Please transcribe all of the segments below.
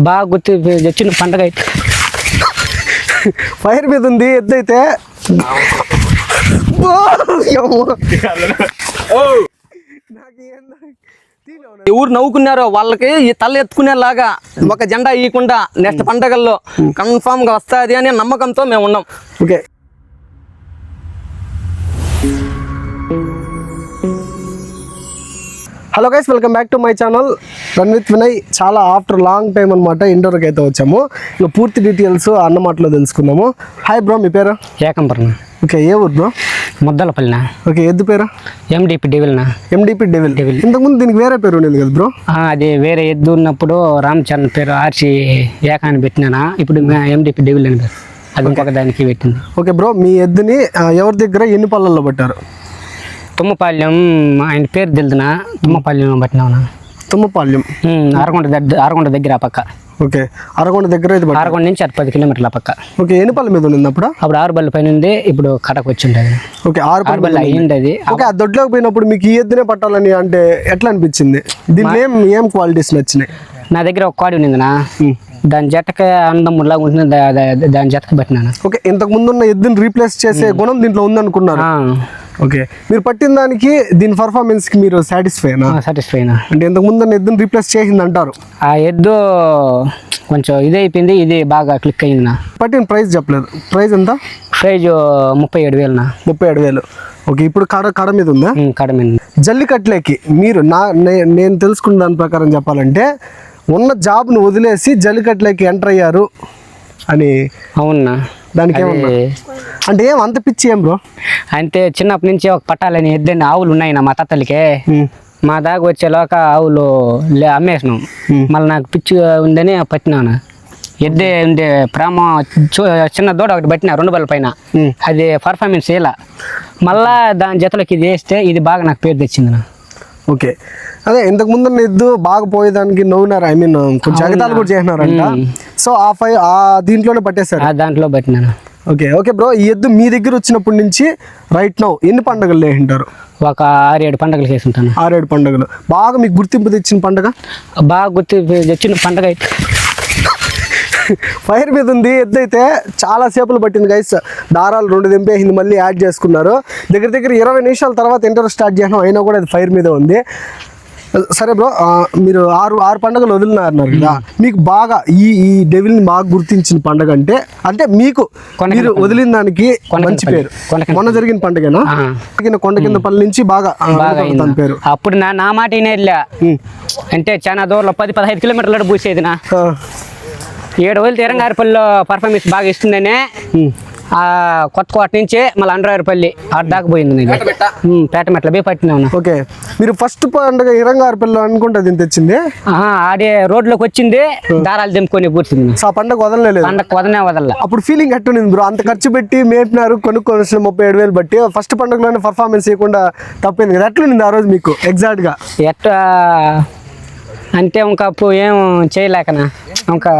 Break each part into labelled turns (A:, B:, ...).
A: బాగా గుర్తు వచ్చిన పండగ అయితే
B: ఫైర్ మీద ఉంది ఎద్దు అయితే.
A: ఎవరు నవ్వుకున్నారో వాళ్ళకి ఈ తల ఎత్తుకునేలాగా ఒక జెండా ఇవ్వకుండా నెక్స్ట్ పండగల్లో కన్ఫామ్ గా వస్తుంది అనే నమ్మకంతో మేము ఉన్నాం.
B: Okay, hello guys, welcome back to my channel run with Vinay. చాలా ఆఫ్టర్ లాంగ్ టైం అనమాట ఇండోర్కి అయితే వచ్చాము. ఇంకా పూర్తి డీటెయిల్స్ అన్న మాటలో తెలుసుకుందాము. హాయ్ బ్రో, మీ పేరు?
A: ఏకంపర్ణ.
B: ఓకే, ఏ ఊరు బ్రో?
A: ముద్దలపల్లినా.
B: ఓకే, ఎద్దు పేరు?
A: ఎండిపి డెవిల్నా.
B: ఎండిపి డెవిల్. ఇంతకుముందు దీనికి వేరే పేరు ఉండేది కదా బ్రో?
A: అది వేరే ఎద్దు ఉన్నప్పుడు రామచరణ్ పేరు ఆర్చి ఏకాన్ని పెట్టినానా, ఇప్పుడు ఎండిపి డెవిల్ అని పేరు, అది ఇంకొక దానికి పెట్టింది.
B: ఓకే బ్రో, మీ ఎద్దుని ఎవరి దగ్గర ఎన్ని పళ్ళల్లో పట్టారు?
A: తుమ్మపాలెం ఆయన పేరు తెలుదునా, తుమ్మపాలెం పట్టినావునా.
B: తుమ్మపాలెం
A: అరగొండ దగ్గర ఆ పక్క.
B: ఓకే, అరగొండ దగ్గర అయితే
A: అరగొండ నుంచి 10 కిలోమీటర్ల పక్క.
B: ఓకే, ఎన్ని పళ్ళ మీద ఉంది అప్పుడు?
A: అప్పుడు 6 బళ్ళ పైన ఉంది, ఇప్పుడు కడకు వచ్చి ఉంటుంది.
B: ఓకే, 6
A: బళ్ళు అయ్యింది అది.
B: ఓకే, ఆ దొడ్లోకి పోయినప్పుడు మీకు ఈ ఎద్దునే పట్టాలని అంటే ఎట్లా అనిపించింది? దీంట్లో ఏం క్వాలిటీస్ నచ్చినాయి?
A: నా దగ్గర ఒక కోడి ఉండిందినా, దాని జతకి అందములాగా ఉంటుంది, దాని జతకి పట్టినాను.
B: ఓకే, ఇంతకు ముందు ఉన్న ఎద్దుని రీప్లేస్ చేసే గుణం దీంట్లో ఉందనుకున్నారు. ఓకే, మీరు పట్టిన దానికి దీని పర్ఫార్మెన్స్ కి మీరు సాటిస్ఫైనా? అంటే ఇంతకు ముందు ఉన్న ఎద్దుని రీప్లేస్ చేసింది అంటారు.
A: ఆ ఎద్దు కొంచెం ఇది అయిపోయింది, ఇది బాగా క్లిక్ అయింది. నా
B: పట్టిన ప్రైస్ చెప్పలేదు. ప్రైస్ ఎంత?
A: ప్రైజ్ 37,000 నా.
B: 37,000. ఓకే, ఇప్పుడు కడ మీద ఉందా?
A: కడ మీద.
B: జల్లికట్లేకి మీరు నేను తెలుసుకున్న దాని ప్రకారం చెప్పాలంటే ఉన్న జాబ్ను వదిలేసి జల్లికట్లేకి ఎంటర్ అయ్యారు అని.
A: అవునా?
B: దానికి ఏమన్నా అంటే ఏం అంత పిచ్చి ఏం బ్రో?
A: అంటే చిన్నప్పటి నుంచి ఒక పట్టాలని ఎద్దని ఆవులు ఉన్నాయి నా మా తాతలకే. మా దాకా వచ్చేలోక ఆవులు అమ్మేసినాం. మళ్ళీ నాకు పిచ్చి ఉందని పట్టినాను. ఎద్దే ఉండే ప్రేమ చిన్న దూడ ఒకటి పట్టినా 2 బళ్ళ పైన, అది పర్ఫార్మెన్స్ ఇలా. మళ్ళా దాని జతలోకి ఇది వేస్తే ఇది బాగా నాకు పేరు తెచ్చింది నా.
B: ఓకే, అదే ఇంతకు ముందు ఎద్దు బాగా పోయేదానికి నవ్వున్నారు, ఐ మీన్ కొంచెం జగతాలు కూడా చేసినారంట. సో ఆ దీంట్లోనే పట్టేశారు.
A: దాంట్లో పట్టినాను.
B: ఓకే ఓకే బ్రో, ఈ ఎద్దు మీ దగ్గర వచ్చినప్పటి నుంచి రైట్ నౌ ఎన్ని పండుగలు లేంటారు?
A: ఒక 6-7 పండుగలు చేసి ఉంటాను.
B: 6-7 పండుగలు. బాగా మీకు గుర్తింపు తెచ్చిన పండుగ?
A: బాగా గుర్తింపు తెచ్చిన పండుగ అయితే
B: ఫైర్ మీద ఉంది ఎద్దు అయితే. చాలా సేపులు పట్టింది గైస్, దారాలు 2 దింపేసింది, మళ్ళీ యాడ్ చేసుకున్నారు. దగ్గర 20 నిమిషాల తర్వాత ఇంటర్వ్యూ స్టార్ట్ చేసినాం, అయినా కూడా అది ఫైర్ మీద ఉంది. సరే బ్రో, మీరు 6 పండుగలు వదిలినారన్నారు కదా, మీకు బాగా ఈ డెవిల్ని బాగా గుర్తించిన పండుగ అంటే మీకు మీరు వదిలిన దానికి మంచి పేరు మొన్న జరిగిన పండుగనా? కొండ కింద పల్లి నుంచి బాగా తన పేరు.
A: అప్పుడు నా మాట వినేదిలే, అంటే చాలా దూరంలో 10-15 కిలోమీటర్లు పూసేది నా. 7 రోజులు తీరంగారిపల్లిలో పర్ఫార్మెన్స్ బాగా ఇస్తుందనే కొత్తకోట నుంచి మళ్ళీ అండ్రాయరపల్లి ఆడ దాకా పోయింది. పేట మెట్ల పోయి పట్టినా.
B: ఓకే, మీరు ఫస్ట్ పండుగ ఇరంగారిపల్లి అనుకుంటా దీన్ని తెచ్చింది?
A: ఆడే రోడ్లోకి వచ్చింది, దారాలు దింపుకొని కూర్చుంది.
B: ఆ పండుగ వదలలేదు?
A: పండుగ వదల.
B: అప్పుడు ఫీలింగ్ ఎట్టుంది బ్రో? అంత ఖర్చు పెట్టి మేపినారు, కొనుక్కొని 37,000 బట్టి ఫస్ట్ పండుగలోనే పర్ఫార్మెన్స్ చేయకుండా తప్పింది కదా, ఎట్లుంది ఆ రోజు మీకు ఎగ్జాక్ట్ గా?
A: ఎట్లా అంటే ఇంకా ఏం చేయలేకనా, ఇంకా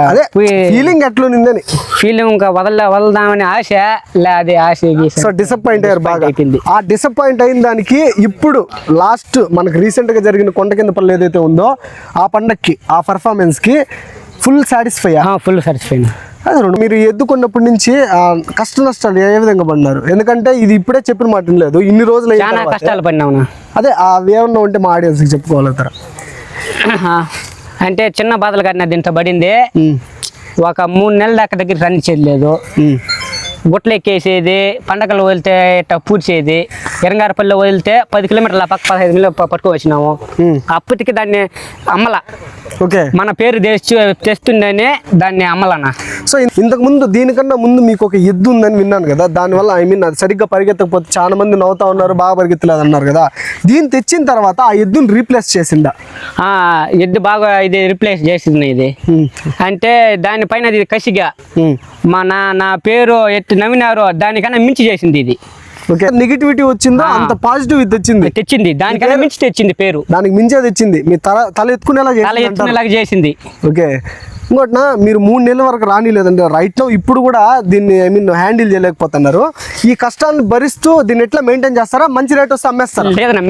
B: ఫీలింగ్ ఎట్లుందని.
A: ఫీలింగ్ ఇంకా వదలదామని ఆశ అది ఆశ.
B: సో డిసప్పాయింట్ అయ్యారు బాగా. ఆ డిసప్పాయింట్ అయిన దానికి ఇప్పుడు లాస్ట్ మనకు రీసెంట్ గా జరిగిన కొండ కింద పల్లి ఏదైతే ఉందో ఆ పండక్కి ఆ పర్ఫార్మెన్స్ కి ఫుల్ సాటిస్ఫై?
A: Full satisfy.
B: అదే మీరు ఎద్దుకున్నప్పటి నుంచి కష్ట నష్టాలు ఏ విధంగా పడినారు? ఎందుకంటే ఇది ఇప్పుడే చెప్పిన మాట లేదు, ఇన్ని రోజులు
A: చాలా కష్టాలు పడినావు.
B: అదే ఏమన్నా ఉంటే మా ఆడియన్స్కి చెప్పుకోగలుగుతారా?
A: అంటే చిన్న బాధలు కట్టిన దీంతో పడింది. ఒక 3 నెలల దాకా దగ్గర రన్ చేయలేదు, గుట్లు ఎక్కేసేది, పండగలు వదిలితే ఇట్లా పూడ్చేది. ఎరంగారపల్లిలో వదిలితే 10 కిలోమీటర్ల పక్క 15 మినిట్లు పట్టుకోవచ్చినాము. అప్పటికి దాన్ని అమ్మల.
B: ఓకే,
A: మన పేరు తెస్తుందని దాన్ని అమ్మలన్నా.
B: సో ఇంతకు ముందు దీనికన్నా ముందు మీకు ఒక ఎద్దు ఉందని విన్నాను కదా, దానివల్ల ఐ మీన్ అది సరిగ్గా పరిగెత్తకపోతే చాలా మంది నవ్వుతా ఉన్నారు, బాగా పరిగెత్తలేదు అన్నారు కదా. దీన్ని తెచ్చిన తర్వాత ఆ ఎద్దుని రీప్లేస్ చేసిందా?
A: ఎద్దు బాగా ఇది రీప్లేస్ చేసింది. ఇది అంటే దానిపైన ఇది కసిగా నా పేరు ఎత్తు నవ్వినారో దానికన్నా మించి చేసింది ఇది.
B: ఓకే, నెగిటివిటీ వచ్చిందా? అంత పాజిటివ్
A: తెచ్చింది దానికన్నా మించి తెచ్చింది పేరు.
B: దానికి మించే తెచ్చింది, మీ తల ఎత్తుకునేలా
A: చేసింది.
B: ఓకే, ఇంకోటినా మీరు 3 నెలల వరకు రానిలేదండి రైట్ నో ఇప్పుడు కూడా దీన్ని ఐ మీన్ హ్యాండిల్ చేయలేకపోతున్నారు. ఈ కష్టాన్ని భరిస్తూ దీన్ని ఎట్లా మెయింటైన్ చేస్తారా? మంచి రేట్ వస్తే అమ్మేస్తారా?
A: లేదన్నా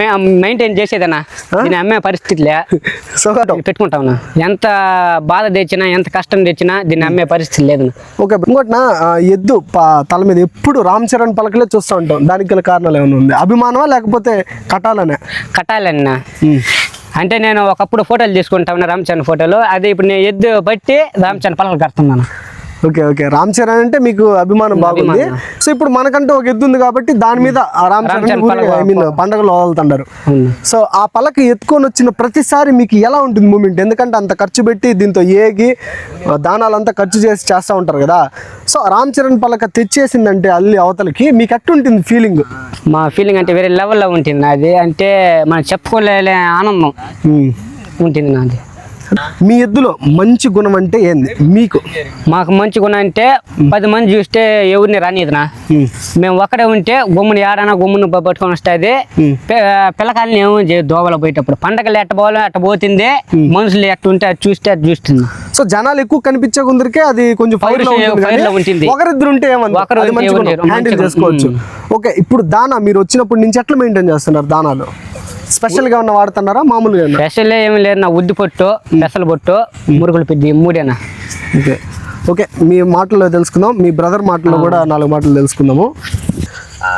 A: మెయింటైన్ చేసేదన్నా దీన్ని అమ్మే పరిస్థితిలే.
B: సో
A: పెట్టుకుంటామన్నా ఎంత బాధ తెచ్చినా ఎంత కష్టం తెచ్చినా దీన్ని అమ్మే పరిస్థితి లేదు.
B: ఓకే ఇంకోటినా ఎద్దు తల మీద ఎప్పుడు రామ్ చరణ్ పలకలే చూస్తూ ఉంటాం. దానికి గల కారణాలు ఏమైనా ఉంది? అభిమానమా లేకపోతే
A: కట్టాలన్నా అంటే నేను ఒకప్పుడు ఫోటోలు తీసుకుంటా ఉన్నా రామ్ చరణ్ ఫోటోలు, అదే ఇప్పుడు నేను ఎద్దు బట్టి రామ్ చరణ్ పలకలు కడుతున్నాను.
B: ఓకే రామ్ చరణ్ అంటే మీకు అభిమానం బాగుంది. సో ఇప్పుడు మనకంటే ఒక ఎద్దు ఉంది కాబట్టి దాని మీద రామ్ చరణ్ ఐ మీన్ పండగలు వదులుతుంటారు. సో ఆ పలక ఎత్తుకొని వచ్చిన ప్రతిసారి మీకు ఎలా ఉంటుంది మూమెంట్? ఎందుకంటే అంత ఖర్చు పెట్టి దీంతో ఏగి దానాలంతా ఖర్చు చేస్తూ ఉంటారు కదా. సో రామ్ చరణ్ పలక తెచ్చేసిందంటే అల్లి అవతలకి మీకు ఎట్టుంటుంది ఫీలింగ్?
A: మా ఫీలింగ్ అంటే వేరే లెవెల్లో ఉంటుంది నాది. అంటే మనం చెప్పుకోలే ఆనందం ఉంటుంది నాది.
B: మీ ఎద్దులో మంచి గుణం అంటే ఏంది మీకు?
A: మాకు మంచి గుణం అంటే 10 మంది చూస్తే ఎవరిని రానిదినా. మేము ఒక్కడే ఉంటే గుమ్ముని ఏడానా గుమ్ముని పట్టుకొని వస్తుంది. పిల్లకాయలని ఏమో దోవలు పోయేటప్పుడు పండగలు ఎట్ట పోవాలో అట్ట పోతుంది. మనుషులు ఎట్ట ఉంటే అది చూస్తే అది చూస్తుంది.
B: సో జనాలు ఎక్కువ కనిపించే కొందరికే అది కొంచెం
A: ఉంటుంది.
B: ఒకరిద్దరు ఉంటే హ్యాండిల్ చేసుకోవచ్చు. ఓకే ఇప్పుడు దానా మీరు వచ్చినప్పటి నుంచి ఎట్లా మెయింటైన్ చేస్తున్నారు? దానాలు స్పెషల్గా ఉన్న వాడుతున్నారా మామూలుగా?
A: స్పెషల్ ఏమి లేదు నా ఉద్ది పొట్టు పెసల పొట్టు మురుగులు పెద్ద 3
B: ఓకే మీ మాటల్లో తెలుసుకుందాం. మీ బ్రదర్ మాటల్లో కూడా 4 మాటలు తెలుసుకుందాము.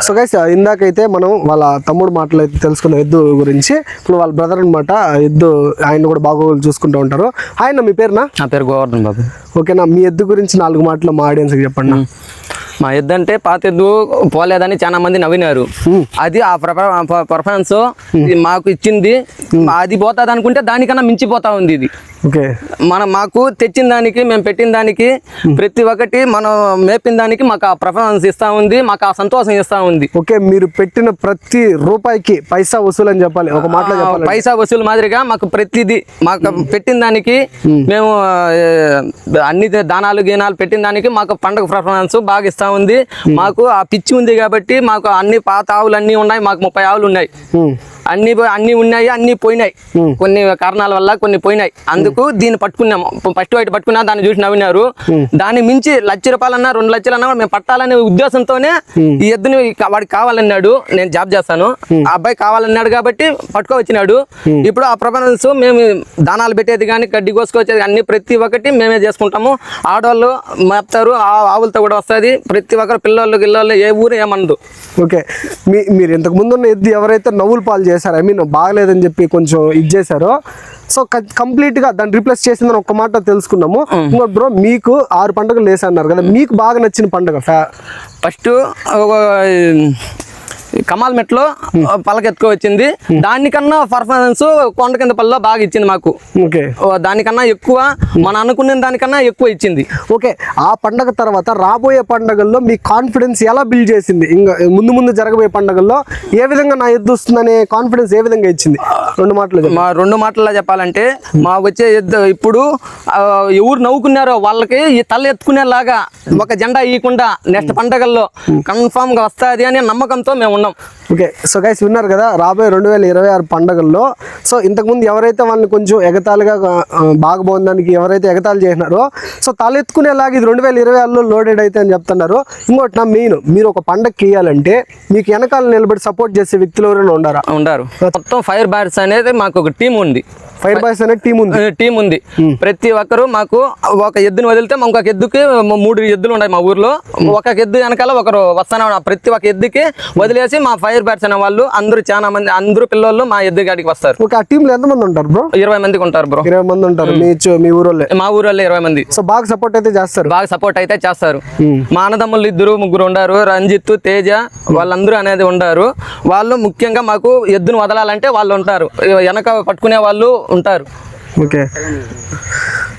B: సో గైస్ ఇందాకైతే మనం వాళ్ళ తమ్ముడు మాటలు అయితే తెలుసుకున్న ఎద్దు గురించి. ఇప్పుడు వాళ్ళ బ్రదర్ అనమాట ఎద్దు, ఆయన కూడా బాగోగులు చూసుకుంటూ ఉంటారు. ఆయన మీ పేరునా?
C: నా పేరు గోవర్ధన్ బాబు.
B: ఓకేనా మీ ఎద్దు గురించి 4 మాటలు మా ఆడియన్స్కి చెప్పండి.
C: మా ఎద్దు అంటే పాత ఎద్దు పోలేదని చాలా మంది నవ్వినారు. అది ఆ పర్ఫార్మెన్స్ మాకు ఇచ్చింది. అది పోతుంది అనుకుంటే దానికన్నా మించిపోతా ఉంది ఇది.
B: ఓకే
C: మాకు తెచ్చిన దానికి మేము పెట్టిన దానికి ప్రతి ఒక్కటి మనం మేపిన దానికి మాకు ఆ పర్ఫార్మెన్స్ ఇస్తా ఉంది, మాకు ఆ సంతోషం ఇస్తా ఉంది.
B: ఓకే మీరు పెట్టిన ప్రతి రూపాయికి పైసా వసూలు అని చెప్పాలి, ఒక మాటలో చెప్పాలి.
C: పైసా వసూలు మాదిరిగా మాకు ప్రతిదీ మాకు పెట్టిన దానికి మేము అన్ని దానాలు గీనాలు పెట్టిన దానికి మాకు పండుగ పర్ఫార్మెన్స్ బాగా ఇస్తా ఉంది. మాకు ఆ పిచ్చి ఉంది కాబట్టి మాకు అన్ని పాత ఆవులు అన్ని ఉన్నాయి. మాకు 30 ఆవులు ఉన్నాయి. అన్ని ఉన్నాయి, అన్ని పోయినాయి. కొన్ని కారణాల వల్ల కొన్ని పోయినాయి. అందుకు దీన్ని పట్టుకున్నాము. ఫస్ట్ వైట్ పట్టుకున్నా దాన్ని చూసి నవ్వినారు. దాన్ని మించి 1 లక్ష రూపాయలన్నా 2 లక్షలన్నా మేము పట్టాలనే ఉద్దేశంతోనే ఈ ఎద్దుని వాడికి కావాలన్నాడు. నేను జాబ్ చేస్తాను, ఆ అబ్బాయి కావాలన్నాడు కాబట్టి పట్టుకోవచ్చినాడు. ఇప్పుడు ఆ పర్ఫార్మెన్స్ మేము దానాలు పెట్టేది కానీ గడ్డి కోసుకొచ్చేది అన్ని ప్రతి ఒక్కటి మేమే చేసుకుంటాము. ఆడవాళ్ళు మేపుతారు, ఆవులతో కూడా వస్తుంది. ప్రతి ఒక్కరు పిల్లలు గిల్లలు ఏ ఊరు ఏమనదు.
B: ఓకే మీరు ఇంతకు ముందు ఉన్న ఎద్దు ఎవరైతే నవ్వులు పాలు చేశారు, ఐ మీన్ బాగలేదని చెప్పి కొంచెం ఇది చేశారో, సో కంప్లీట్గా దాన్ని రీప్లేస్ చేసిందని ఒక మాట తెలుసుకున్నాము. ఇంకో బ్రో మీకు 6 పండుగలు వేసన్నారు కదా, మీకు బాగా నచ్చిన పండుగ?
C: ఫస్ట్ కమాల్ మెట్లో పలకెత్తుకో వచ్చింది. దానికన్నా పర్ఫార్మెన్స్ కొండ కింద పల్లిలో బాగా ఇచ్చింది మాకు.
B: ఓకే
C: దానికన్నా ఎక్కువ మనం అనుకున్న దానికన్నా ఎక్కువ ఇచ్చింది.
B: ఓకే ఆ పండగ తర్వాత రాబోయే పండుగల్లో మీ కాన్ఫిడెన్స్ ఎలా బిల్డ్ చేసింది? ఇంకా ముందు జరగబోయే పండుగల్లో ఏ విధంగా నా ఎద్దు వస్తుందనే కాన్ఫిడెన్స్ ఏ విధంగా ఇచ్చింది? 2 మాటలు.
C: మా 2 మాటల్లో చెప్పాలంటే మా వచ్చే ఎద్దు ఇప్పుడు ఎవరు నవ్వుకున్నారో వాళ్ళకి ఈ తల ఎత్తుకునేలాగా ఒక జెండా ఇవ్వకుండా నెక్స్ట్ పండుగల్లో కన్ఫామ్ గా వస్తుంది అనే నమ్మకంతో మేము ఉన్నాం.
B: ఓకే సో గైస్ విన్నారు కదా, రాబోయే 2026 పండుగల్లో సో ఇంతకుముందు ఎవరైతే వాళ్ళని కొంచెం ఎగతాళిగా బాగా బాగుందానికి ఎవరైతే ఎగతాళి చేసినారో సో తలెత్తుకునేలాగా ఇది 2026లో లోడెడ్ అయితే అని చెప్తున్నారు. ఇంకోటి నా మెయిన్, మీరు ఒక పండగకి ఇవ్వాలంటే మీకు వెనకాల నిలబడి సపోర్ట్ చేసే వ్యక్తులు ఎవరైనా ఉండారు?
C: మొత్తం ఫైర్ బార్స్ అనేది మాకు ఒక టీం ఉంది.
B: ఫైర్ బాయ్స్ అనే టీం ఉంది.
C: ప్రతి ఒక్కరు మాకు ఒక ఎద్దుని వదిలితే ఇంకొక ఎద్దుకి 3 ఎద్దులు ఉన్నాయి మా ఊర్లో. ఒక ఎద్దు వెనకాల ఒకరు వస్తానే ప్రతి ఒక్క ఎద్దుకి వదిలేసి మా ఫైర్ బ్యాట్స్ అనే వాళ్ళు అందరూ చాలా మంది అందరూ పిల్లలు మా ఎద్దు గాడికి వస్తారు.
B: ఒక టీంలో ఎంతమంది ఉంటారు బ్రో?
C: 20 మందికి ఉంటారు బ్రో.
B: 20 మంది ఉంటారు మీ ఊరోళ్ళే?
C: మా ఊరోళ్ళే 20 మంది.
B: సో బాగా సపోర్ట్ అయితే చేస్తారు.
C: మా అన్నదమ్ములు 2-3 ఉండారు, రంజిత్, తేజ, వాళ్ళందరూ అనేది ఉండారు. వాళ్ళు ముఖ్యంగా మాకు ఎద్దును వదలాలంటే వాళ్ళు ఉంటారు, వెనక పట్టుకునే వాళ్ళు ఉంటారు.
B: ఓకే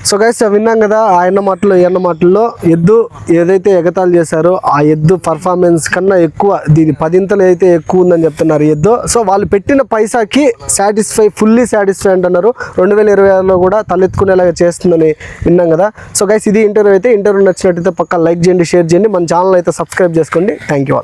B: సో గైస్ విన్నాం కదా, ఆయన మాటలు ఈయన మాటల్లో ఎద్దు ఏదైతే ఎగతాళి చేశారో ఆ ఎద్దు పర్ఫార్మెన్స్ కన్నా ఎక్కువ దీని 10 అయితే ఎక్కువ ఉందని చెప్తున్నారు ఎద్దు. సో వాళ్ళు పెట్టిన పైసాకి ఫుల్లీ సాటిస్ఫై అంటున్నారు. 2026లో కూడా తలెత్తుకునేలాగా చేస్తుందని విన్నాం కదా. సో గైస్ ఇది ఇంటర్వ్యూ అయితే. ఇంటర్వ్యూ నచ్చినట్టయితే పక్కా లైక్ చేయండి, షేర్ చేయండి, మన ఛానల్ అయితే సబ్స్క్రైబ్ చేసుకోండి. Thank you.